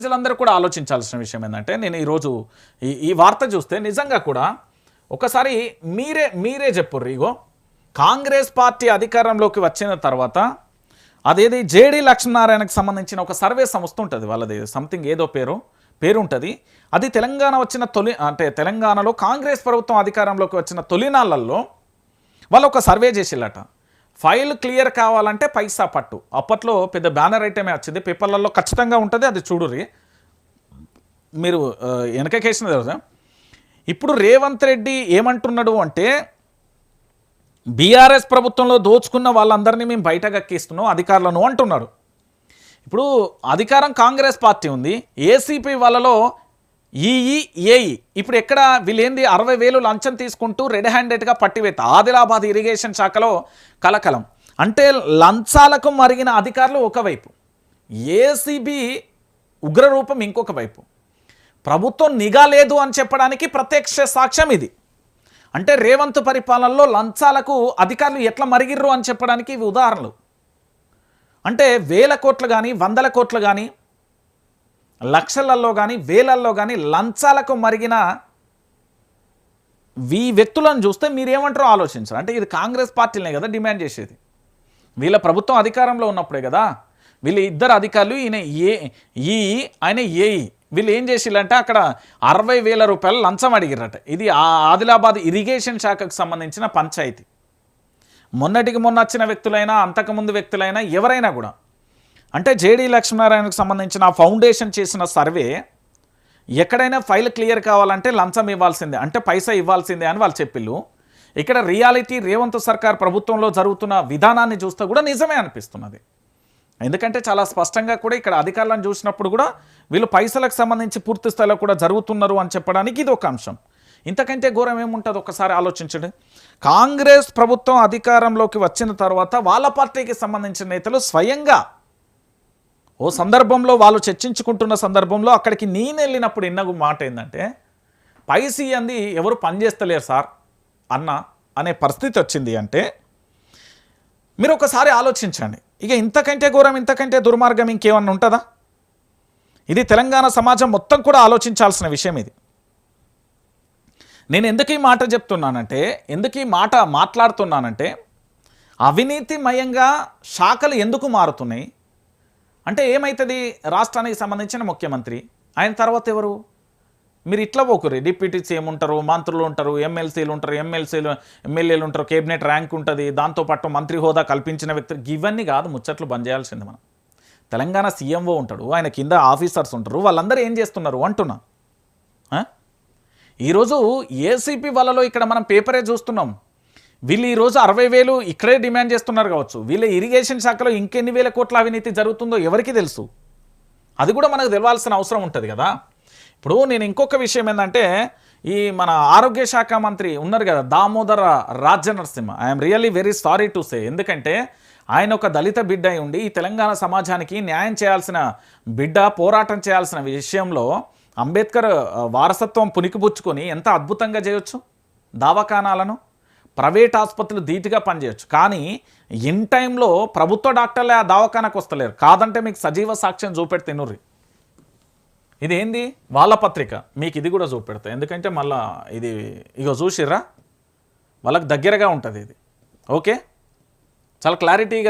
ప్రజలందరూ కూడా ఆలోచించాల్సిన విషయం ఏంటంటే నేను ఈరోజు ఈ వార్త చూస్తే నిజంగా కూడా ఒకసారి మీరే చెప్పుర్రు. ఇగో కాంగ్రెస్ పార్టీ అధికారంలోకి వచ్చిన తర్వాత అదేది జేడీ లక్ష్మీనారాయణకు సంబంధించిన ఒక సర్వే సంస్థ ఉంటుంది, వాళ్ళది సంథింగ్ ఏదో పేరు ఉంటుంది. అది తెలంగాణ వచ్చిన తెలంగాణలో కాంగ్రెస్ ప్రభుత్వం అధికారంలోకి వచ్చిన తొలినాళ్ళల్లో వాళ్ళు ఒక సర్వే చేసిల్లట. ఫైల్ క్లియర్ కావాలంటే పైసా పట్టు. అప్పట్లో పెద్ద బ్యానర్ ఐటమే వచ్చింది, పేపర్లలో ఖచ్చితంగా ఉంటుంది, అది చూడుర్రి మీరు వెనకకేసిన తర్వాత. ఇప్పుడు రేవంత్ రెడ్డి ఏమంటున్నాడు అంటే బీఆర్ఎస్ ప్రభుత్వంలో దోచుకున్న వాళ్ళందరినీ మేము బయటకు ఎక్కిస్తున్నాం అధికారులను అంటున్నారు. ఇప్పుడు అధికారం కాంగ్రెస్ పార్టీ ఉంది, ఏసీపీ వాళ్ళలో ఏఈ ఇప్పుడు ఎక్కడ వీళ్ళేంది 60,000 లంచం తీసుకుంటూ రెడ్ హ్యాండెడ్గా పట్టివేత. ఆదిలాబాద్ ఇరిగేషన్ శాఖలో కలకలం. అంటే లంచాలకు మరిగిన అధికారులు ఒకవైపు, ఏసీబీ ఉగ్రరూపం ఇంకొక వైపు. ప్రభుత్వం నిఘా లేదు అని చెప్పడానికి ప్రత్యక్ష సాక్ష్యం ఇది. అంటే రేవంత్ పరిపాలనలో లంచాలకు అధికారులు ఎట్లా మరిగిర్రు అని చెప్పడానికి ఇవి ఉదాహరణలు. అంటే 1,000 కోట్లు కానీ 100 కోట్లు కానీ లక్షలలో కానీ వేలల్లో కానీ లంచాలకు మరిగిన ఈ వ్యక్తులను చూస్తే మీరేమంటారో ఆలోచించారు. అంటే ఇది కాంగ్రెస్ పార్టీలనే కదా డిమాండ్ చేసేది, వీళ్ళ ప్రభుత్వం అధికారంలో ఉన్నప్పుడే కదా. వీళ్ళు ఇద్దరు అధికారులు, ఈయన ఆయన ఏఈ, వీళ్ళు ఏం చేసిల్లంటే అక్కడ 60,000 రూపాయలు లంచం అడిగిరట. ఇది ఆదిలాబాద్ ఇరిగేషన్ శాఖకు సంబంధించిన పంచాయతీ. మొన్నటికి మొన్న వచ్చిన వ్యక్తులైనా అంతకుముందు వ్యక్తులైనా ఎవరైనా కూడా అంటే జేడీ లక్ష్మీనారాయణకు సంబంధించిన ఫౌండేషన్ చేసిన సర్వే ఎక్కడైనా ఫైల్ క్లియర్ కావాలంటే లంచం ఇవ్వాల్సిందే, అంటే పైసా ఇవ్వాల్సిందే అని వాళ్ళు చెప్పిళ్ళు. ఇక్కడ రియాలిటీ రేవంత్ సర్కార్ ప్రభుత్వంలో జరుగుతున్న విధానాన్ని చూస్తే కూడా నిజమే అనిపిస్తున్నది. ఎందుకంటే చాలా స్పష్టంగా కూడా ఇక్కడ అధికారులను చూసినప్పుడు కూడా వీళ్ళు పైసలకు సంబంధించి పూర్తి స్థాయిలో కూడా జరుగుతున్నారు అని చెప్పడానికి ఇది ఒక అంశం. ఇంతకంటే ఘోరం ఏముంటుంది ఒకసారి ఆలోచించండి. కాంగ్రెస్ ప్రభుత్వం అధికారంలోకి వచ్చిన తర్వాత వాళ్ళ పార్టీకి సంబంధించిన నేతలు స్వయంగా ఓ సందర్భంలో వాళ్ళు చర్చించుకుంటున్న సందర్భంలో అక్కడికి నేను వెళ్ళినప్పుడు ఎన్న మాట ఏంటంటే పైసీ అంది ఎవరు పనిచేస్తలేరు సార్ అనే పరిస్థితి వచ్చింది. అంటే మీరు ఒకసారి ఆలోచించండి. ఇక ఇంతకంటే ఘోరం ఇంతకంటే దుర్మార్గం ఇంకేమన్నా ఉంటుందా? ఇది తెలంగాణ సమాజం మొత్తం కూడా ఆలోచించాల్సిన విషయం ఇది. నేను ఎందుకు ఈ మాట చెప్తున్నానంటే, ఎందుకు ఈ మాట మాట్లాడుతున్నానంటే అవినీతిమయంగా శాఖలు ఎందుకు మారుతున్నాయి అంటే ఏమవుతుంది, రాష్ట్రానికి సంబంధించిన ముఖ్యమంత్రి, ఆయన తర్వాత ఎవరు? మీరు ఇట్లా పోకురి, డిప్యూటీ సీఎం ఉంటారు, మంత్రులు ఉంటారు, ఎమ్మెల్సీలు ఉంటారు, ఎమ్మెల్యేలు ఉంటారు, కేబినెట్ ర్యాంక్ ఉంటుంది, దాంతోపాటు మంత్రి హోదా కల్పించిన వ్యక్తులు. ఇవన్నీ కాదు ముచ్చట్లు బంద్ చేయాల్సింది మనం. తెలంగాణ సీఎంఓ ఉంటాడు, ఆయన కింద ఆఫీసర్స్ ఉంటారు, వాళ్ళందరూ ఏం చేస్తున్నారు అంటున్నా. ఈరోజు ఏసీపీ వాళ్ళలో ఇక్కడ మనం పేపరే చూస్తున్నాం, వీళ్ళు ఈరోజు 60,000 ఇక్కడే డిమాండ్ చేస్తున్నారు కావచ్చు. వీళ్ళ ఇరిగేషన్ శాఖలో ఇంకెన్ని వేల కోట్ల అవినీతి జరుగుతుందో ఎవరికి తెలుసు? అది కూడా మనకు తెలవాల్సిన అవసరం ఉంటుంది కదా. ఇప్పుడు నేను ఇంకొక విషయం ఏంటంటే, ఈ మన ఆరోగ్య శాఖ మంత్రి ఉన్నారు కదా Damodara Rajanarasimha, I'm really very sorry to say. ఎందుకంటే ఆయన ఒక దళిత బిడ్డ అయి ఉండి ఈ తెలంగాణ సమాజానికి న్యాయం చేయాల్సిన బిడ్డ, పోరాటం చేయాల్సిన విషయంలో అంబేద్కర్ వారసత్వం పునికిపుచ్చుకొని ఎంత అద్భుతంగా చేయొచ్చు. దవాఖానాలను ప్రైవేట్ ఆసుపత్రులు ధీటుగా పనిచేయచ్చు, కానీ ఇన్ టైంలో ప్రభుత్వ డాక్టర్లే ఆ దవాఖానకు వస్తలేరు. కాదంటే మీకు సజీవ సాక్ష్యం చూపెడితే తినుర్రి. ఇదేంది వాళ్ళ పత్రిక, మీకు ఇది కూడా చూపెడతా. ఎందుకంటే మళ్ళీ ఇది ఇగో చూసిర్రా, వాళ్ళకి దగ్గరగా ఉంటుంది ఇది. ఓకే, చాలా క్లారిటీ కదా.